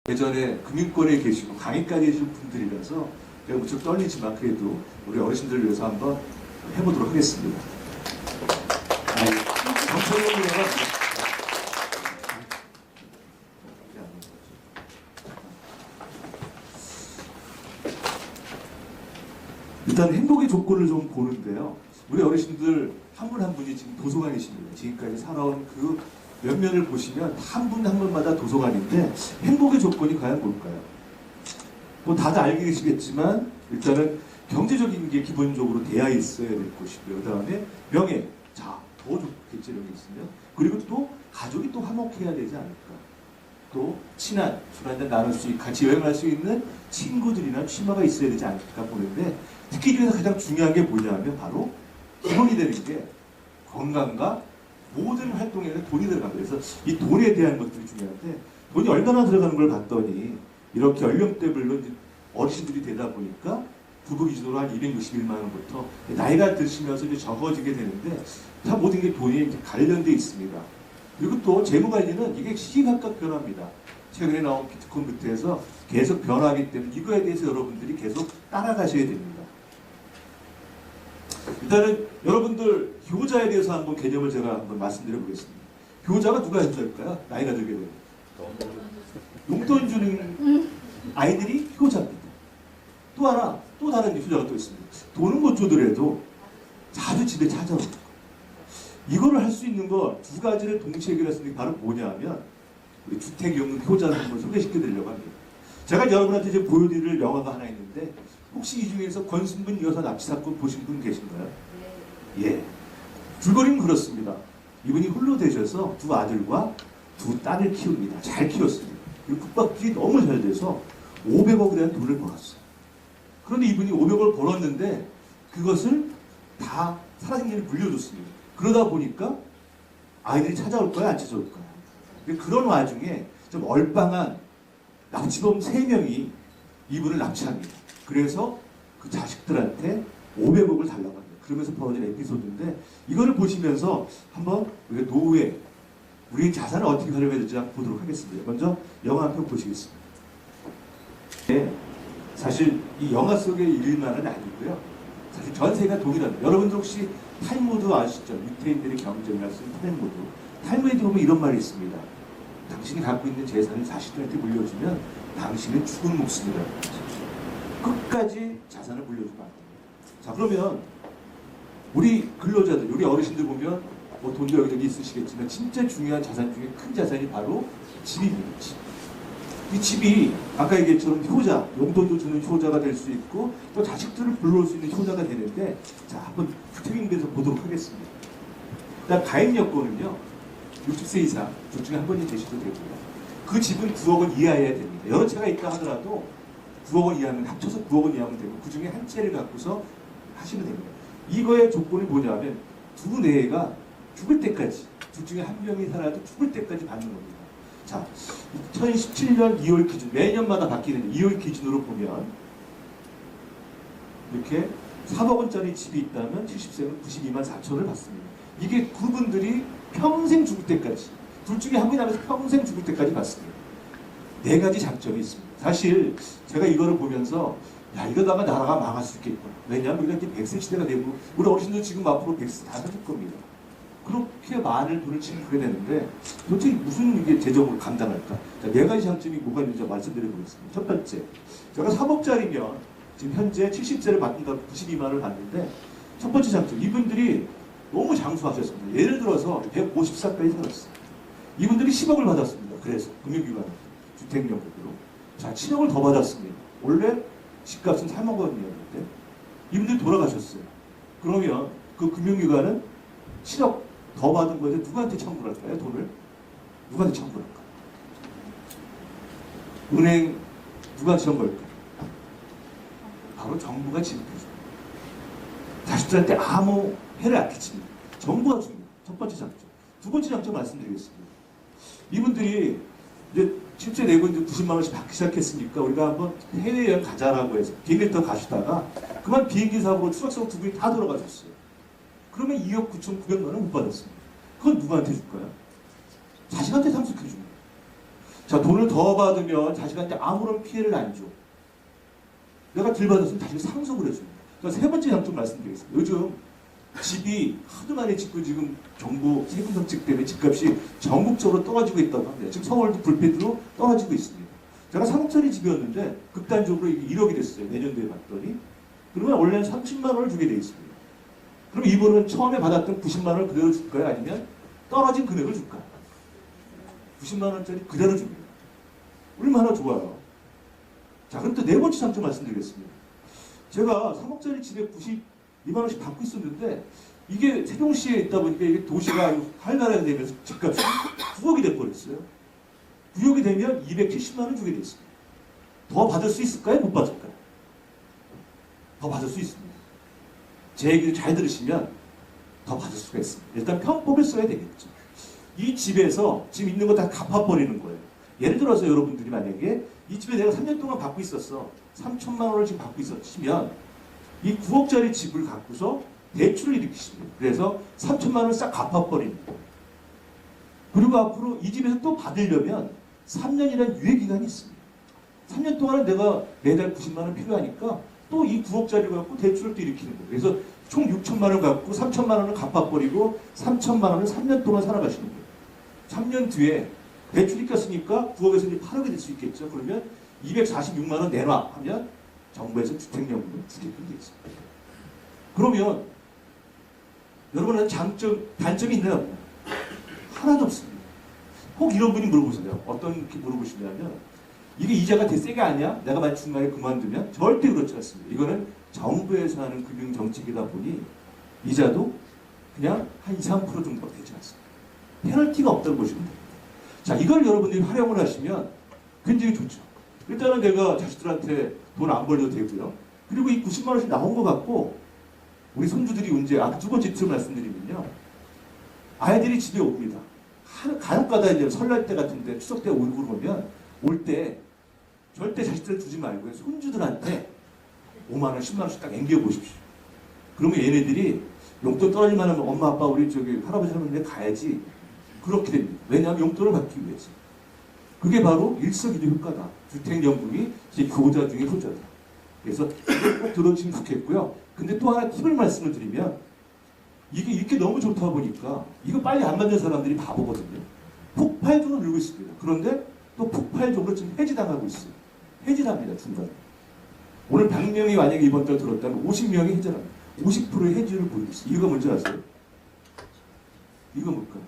예전에 금융권에 계시고 강의까지 해주신 분들이라서 제가 무척 떨리지만 그래도 우리 어르신들을 위해서 한번 해보도록 하겠습니다. 정청용이가 일단 행복의 조건을 좀 보는데요. 우리 어르신들 한 분 한 분이 지금 도서관이십니다. 지금까지 살아온 그 면면을 보시면 한 분 한 분마다 도서관인데 행복의 조건이 과연 뭘까요? 뭐 다들 알고 계시겠지만 일단은 경제적인 게 기본적으로 돼야 있어야 될 것이고요. 그 다음에 명예, 자, 더 좋겠죠. 이런 게 있으면. 그리고 또 가족이 또 화목해야 되지 않을까. 또 친한, 술 한잔 나눌 수 있고 같이 여행할 수 있는 친구들이나 취마가 있어야 되지 않을까 보는데 특히 이 중에서 가장 중요한 게 뭐냐면 바로 기본이 되는 게 건강과 모든 활동에는 돈이 들어갑니다. 그래서 이 돈에 대한 것들이 중요한데 돈이 얼마나 들어가는 걸 봤더니 이렇게 연령대별로 이제 어르신들이 되다 보니까 부부 기준으로 한 261만 원부터 나이가 드시면서 이제 적어지게 되는데 다 모든 게 돈이 이제 관련되어 있습니다. 그리고 또 재무관리는 이게 시기각각 변합니다. 최근에 나온 비트코인부터 해서 계속 변하기 때문에 이거에 대해서 여러분들이 계속 따라가셔야 됩니다. 일단은 여러분들 효자에 대해서 한번 개념을 제가 한번 말씀드려 보겠습니다. 효자가 누가 효자일까요? 나이가 들게 되면 용돈 주는 아이들이 효자입니다. 또 하나 또 다른 효자가 또 있습니다. 돈은 못 주더라도 자주 집에 찾아오는 거. 이거를 할 수 있는 거 두 가지를 동시에 해결했으니 바로 뭐냐면 우리 주택연금 효자를 한번 소개시켜 드리려고 합니다. 제가 여러분한테 이제 보여드릴 영화가 하나 있는데 혹시 이 중에서 권순분 여사 납치 사건 보신 분 계신가요? 네. 예. 줄거리는 그렇습니다. 이분이 홀로 되셔서 두 아들과 두 딸을 키웁니다. 잘 키웠습니다. 그리고 국밥집이 너무 잘 돼서 500억에 대한 돈을 벌었어요. 그런데 이분이 500억을 벌었는데 그것을 다 살아생전에 물려줬습니다. 그러다 보니까 아이들이 찾아올까요? 안 찾아올까요? 그런 와중에 좀 얼빵한 납치범 3명이 이분을 납치합니다. 그래서 그 자식들한테 500억을 달라고 합니다. 그러면서 벌어진 에피소드인데 이거를 보시면서 한번 우리가 노후에 우리의 자산을 어떻게 활용해야 될지 한번 보도록 하겠습니다. 먼저 영화 한 편 보시겠습니다. 네, 사실 이 영화 속의 일만은 아니고요. 사실 전세가 동일합니다. 여러분들 혹시 탈무드 아시죠? 유태인들의 경쟁을 쓴 탈무드. 탈무드에 보면 이런 말이 있습니다. 당신이 갖고 있는 재산을 자식들한테 물려주면 당신은 죽은 목숨이다. 끝까지 자산을 물려주면 안 됩니다. 자, 그러면 우리 근로자들, 우리 어르신들 보면 뭐 돈도 여기저기 있으시겠지만 진짜 중요한 자산 중에 큰 자산이 바로 집입니다. 집. 이 집이 아까 얘기했처럼 효자, 용돈도 주는 효자가 될 수 있고 또 자식들을 불러올 수 있는 효자가 되는데 자, 한번 주택연금에서 보도록 하겠습니다. 일단 가입 여건은요. 60세 이상 둘 중에 한 분이 되셔도 되고요. 그 집은 9억 원 이하여야 됩니다. 여러 채가 있다 하더라도 9억 원 이하면 합쳐서 9억 원 이하면 되고 그 중에 한 채를 갖고서 하시면 됩니다. 이거의 조건이 뭐냐면 두 내가 죽을 때까지 둘 중에 한 명이 살아도 죽을 때까지 받는 겁니다. 자, 2017년 2월 기준 매년마다 바뀌는 2월 기준으로 보면 이렇게 4억 원짜리 집이 있다면 70세는 92만 4천을 받습니다. 이게 그분들이 평생 죽을 때까지 둘 중에 한 분이 나면서 평생 죽을 때까지 받습니다. 4가지 장점이 있습니다. 사실 제가 이거를 보면서 야, 이러다가 나라가 망할 수 있겠구나. 왜냐하면 우리가 이제 100세 시대가 되고 우리 어르신들 지금 앞으로 100세 다 사실 겁니다. 그렇게 많은 돈을 지불하게 되는데 도대체 무슨 이게 재정으로 감당할까? 자, 4가지 장점이 뭐가 있는지 말씀드려보겠습니다. 첫 번째, 제가 3억짜리면 지금 현재 70세를 받는다고 92만 원을 받는데 첫 번째 장점, 이분들이 너무 장수하셨습니다. 예를 들어서 154까지 살았어요. 이분들이 10억을 받았습니다. 그래서 금융기관 주택연금으로 자, 7억을 더 받았습니다. 원래 집값은 3억 원이었는데 이분들이 돌아가셨어요. 그러면 그 금융기관은 7억 더 받은 거에 누구한테 청구를 할까요? 돈을? 누구한테 청구를 할까요? 은행 누가 청구할까요? 바로 정부가 지급해줘요. 자식들한테 아무 해를 안 끼칩니다. 정부가 줍니다. 첫 번째 장점. 두 번째 장점 말씀드리겠습니다. 이분들이 이제 실제 내고 이제 90만 원씩 받기 시작했으니까 우리가 한번 해외여행 가자라고 해서 비행기 타고 가시다가 그만 비행기 사고로 추락사고 두 분이 다 돌아가셨어요. 그러면 2억 9,900만 원 못 받았습니다. 그건 누구한테 줄까요? 자식한테 상속해 줍니다. 자, 돈을 더 받으면 자식한테 아무런 피해를 안 줘. 내가 덜 받았으면 자식이 상속을 해줍니다. 그러니까 세 번째 장점 말씀드리겠습니다. 요즘 집이 하도 많이 짓고 지금 정부 세금 정책 때문에 집값이 전국적으로 떨어지고 있다고 합니다. 지금 서울도 불패로 떨어지고 있습니다. 제가 3억짜리 집이었는데 극단적으로 이게 1억이 됐어요. 내년도에 봤더니. 그러면 원래는 30만 원을 주게 돼 있습니다. 그럼 이분은 처음에 받았던 90만 원을 그대로 줄까요? 아니면 떨어진 금액을 줄까요? 90만 원짜리 그대로 줍니다. 얼마나 좋아요. 자, 그럼 또 네 번째 장점 말씀드리겠습니다. 제가 3억짜리 집에 92만 원씩 받고 있었는데 이게 세종시에 있다 보니까 이게 도시가 활발하게 되면서 집값이 9억이 돼버렸어요. 9억이 되면 270만 원 주게 됐습니다. 더 받을 수 있을까요? 못 받을까요? 더 받을 수 있습니다. 제 얘기를 잘 들으시면 더 받을 수가 있습니다. 일단 편법을 써야 되겠죠. 이 집에서 지금 있는 거 다 갚아버리는 거예요. 예를 들어서 여러분들이 만약에 이 집에 내가 3년 동안 받고 있었어. 3천만 원을 지금 받고 있었으면 이 9억짜리 집을 갖고서 대출을 일으키십니다. 그래서 3천만 원을 싹 갚아버리는 거예요. 그리고 앞으로 이 집에서 또 받으려면 3년이라는 유예기간이 있습니다. 3년 동안은 내가 매달 90만 원 필요하니까 또 이 9억짜리 갖고 대출을 또 일으키는 거예요. 그래서 총 6천만 원 갖고 3천만 원을 갚아버리고 3천만 원을 3년 동안 살아가시는 거예요. 3년 뒤에 대출이 꼈으니까 9억에서 이제 8억이 될 수 있겠죠. 그러면 246만 원 내놔 하면 정부에서 주택연금을 주게끔 되어 있습니다. 그러면 여러분은 단점이 있나요? 하나도 없습니다. 꼭 이런 분이 물어보세요. 어떤 게 물어보시냐면 이게 이자가 되게 세게 아니야? 내가 만약 중간에 그만두면? 절대 그렇지 않습니다. 이거는 정부에서 하는 금융정책이다 보니 이자도 그냥 한 2, 3% 정도밖에 되지 않습니다. 페널티가 없다고 보시면 됩니다. 자, 이걸 여러분들이 활용을 하시면 굉장히 좋죠. 일단은 내가 자식들한테 돈 안 벌려도 되고요. 그리고 이 90만 원씩 나온 것 같고 우리 손주들이 언제 두 번째 팁을 말씀드리면요. 아이들이 집에 옵니다. 가족마다 이제 설날 때 같은데 추석 때 오고 그러면 올 때 절대 자식들 주지 말고요. 손주들한테 5만 원, 10만 원씩 딱 앵겨 보십시오. 그러면 얘네들이 용돈 떨어질만 하면 엄마 아빠 우리 저기 할아버지 할머니네 가야지. 그렇게 됩니다. 왜냐하면 용돈을 받기 위해서. 그게 바로 일석이조 효과다. 주택연금이 제 교자 중에 효자다. 그래서 꼭 들어주시면 좋겠고요. 근데 또 하나 팁을 말씀을 드리면 이게 이렇게 너무 좋다 보니까 이거 빨리 안 만든 사람들이 바보거든요. 폭발적으로 늘고 있습니다. 그런데 또 폭발적으로 지금 해지당하고 있어요. 해지합니다. 중간에. 오늘 100명이 만약에 이번 달 들었다면 50명이 해지를 합니다. 50%의 해지를 보이고 있어요. 이거 뭔지 아세요? 이거 뭘까요?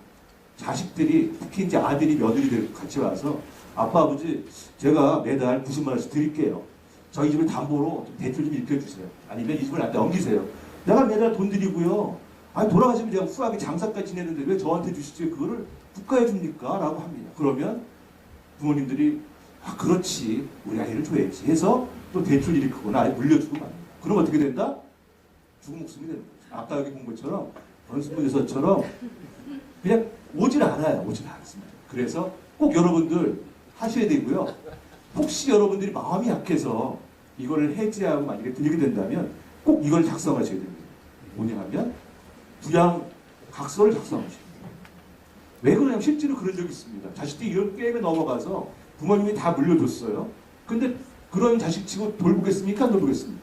자식들이 특히 이제 아들이 며느리들 같이 와서 아빠 아버지 제가 매달 90만 원씩 드릴게요. 저희 집을 담보로 대출 좀 일으켜주세요. 아니면 이 집을 나한테 넘기세요. 내가 매달 돈 드리고요. 아니 돌아가시면 제가 후하게 장사까지 지내는데 왜 저한테 주시지? 그거를 국가에 줍니까? 라고 합니다. 그러면 부모님들이 아 그렇지 우리 아이를 줘야지 해서 또 대출 일으키거나 아예 물려주고 맙니다. 그럼 어떻게 된다? 죽은 목숨이 되는 거죠. 아까 여기 본 것처럼 번스분에서처럼 그냥 오질 않아요. 오질 않습니다. 그래서 꼭 여러분들 하셔야 되고요. 혹시 여러분들이 마음이 약해서 이거를 해지하고 만약에 들리게 된다면 꼭 이걸 작성하셔야 됩니다. 뭐냐 하면 부양각서를 작성하셔야 됩니다. 왜 그러냐면 실제로 그런 적이 있습니다. 자식들이 이런 게임에 넘어가서 부모님이 다 물려줬어요. 근데 그런 자식 치고 돌보겠습니까? 안 돌보겠습니까?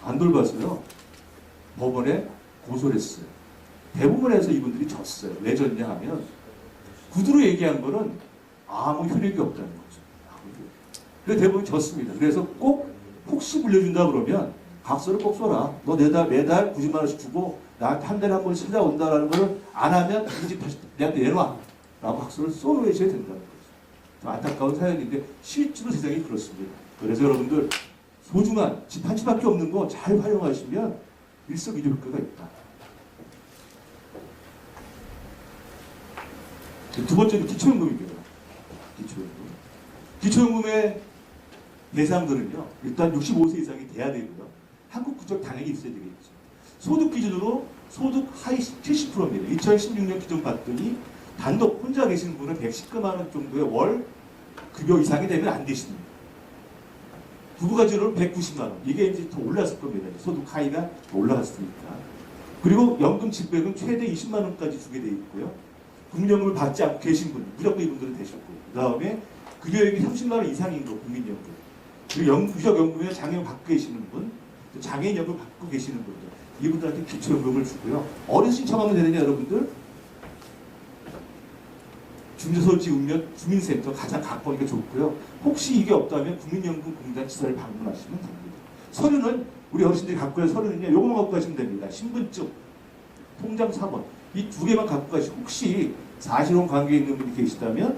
안 돌봐서요. 법원에 고소를 했어요. 대부분에서 이분들이 졌어요. 왜 졌냐 하면 구두로 얘기한 거는 아무 효력이 없다는 거죠. 그래서 대부분 졌습니다. 그래서 꼭 혹시 물려준다 그러면 각서를 꼭 써라. 너 매달 90만 원씩 주고 나한테 한 달에 한 번씩 찾아온다라는 걸 안 하면 이 집 다시 내한테 내놔. 라고 각서를 써놓으셔야 된다는 거죠. 좀 안타까운 사연인데 실제로 세상이 그렇습니다. 그래서 여러분들 소중한 집 한 채밖에 없는 거 잘 활용하시면 일석이조 효과가 있다. 두 번째는 기초연금입니다. 기초연금. 기초연금의 대상들은요, 일단 65세 이상이 돼야 되고요. 한국 국적 당연히 있어야 되겠죠. 소득 기준으로 소득 하위 70%입니다. 2016년 기준 봤더니 단독 혼자 계신 분은 119만 원 정도의 월 급여 이상이 되면 안 되십니다. 부부가 기준으로 190만 원. 이게 이제 더 올랐을 겁니다. 소득 하위가 더 올라갔으니까. 그리고 연금 지급액은 최대 20만 원까지 주게 돼 있고요. 국민연금을 받지 않고 계신 분, 무조건 이분들은 되셨고, 그 다음에 급여액이 30만 원 이상인 거 국민연금. 그리고 유적연금에 장애인 받고 계시는 분, 또 장애인연금 받고 계시는 분들, 이분들한테 기초연금을 주고요. 어디서 신청하면 되느냐 여러분들? 중소지구면 주민센터 가장 가까우니까 좋고요. 혹시 이게 없다면 국민연금공단 지사를 방문하시면 됩니다. 서류는 우리 어르신들이 갖고 갈 서류는요. 요거만 갖고 가시면 됩니다. 신분증, 통장 3원 이 두 개만 갖고 가시고 혹시 사실혼 관계에 있는 분이 계시다면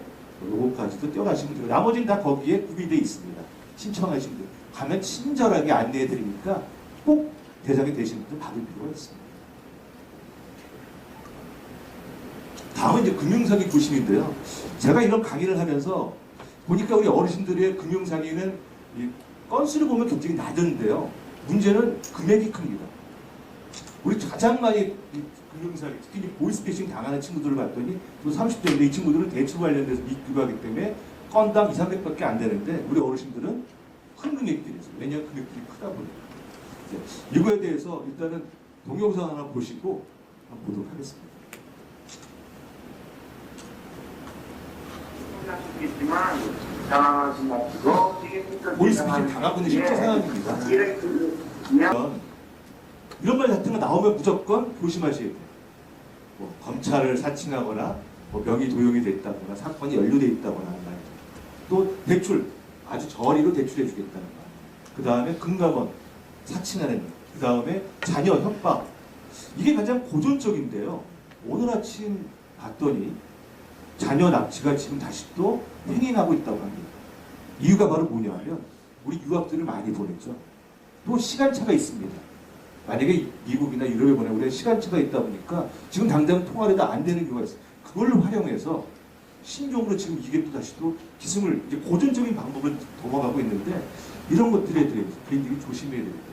요거까지도 떼어가시면 되고 나머지는 다 거기에 구비되어 있습니다. 신청하시면 돼요. 가면 친절하게 안내해 드리니까 꼭 대상이 되시는 분들 받을 필요가 있습니다. 다음은 이제 금융사기 구심인데요. 제가 이런 강의를 하면서 보니까 우리 어르신들의 금융사기는 이 건수를 보면 굉장히 낮은데요. 문제는 금액이 큽니다. 우리 가장 많이 금융사기, 특히 보이스피싱 당하는 친구들을 봤더니 30대인데 이 친구들은 대출 관련돼서 미투가 하기 때문에 건당 2, 300밖에 안 되는데 우리 어르신들은 큰 금액들이죠. 왜냐하면 금액들이 크다 보니까. 이거에 대해서 일단은 동영상 하나 보시고 한번 보도록 하겠습니다. 보이스피싱 당한 분이 실제 상황입니다. 이런 말 같은 거 나오면 무조건 조심하셔야 돼요. 뭐 검찰을 사칭하거나 뭐 명의 도용이 됐다거나 사건이 연루돼 있다거나 하는 말. 또 대출 아주 저리로 대출해 주겠다는 말. 그 다음에 금감원 사칭하는 말. 그 다음에 자녀 협박. 이게 가장 고전적인데요. 오늘 아침 봤더니 자녀 납치가 지금 다시 또 행행하고 있다고 합니다. 이유가 바로 뭐냐면 우리 유학들을 많이 보냈죠. 또 시간차가 있습니다. 만약에 미국이나 유럽에 보내고 우리가 시간차가 있다 보니까 지금 당장 통화를 해도 안 되는 경우가 있어요. 그걸 활용해서 신종으로 지금 이게 또 다시 또 기승을 이제 고전적인 방법을 넘어가고 있는데 이런 것들에 대해서 개인들이 조심해야 되겠다.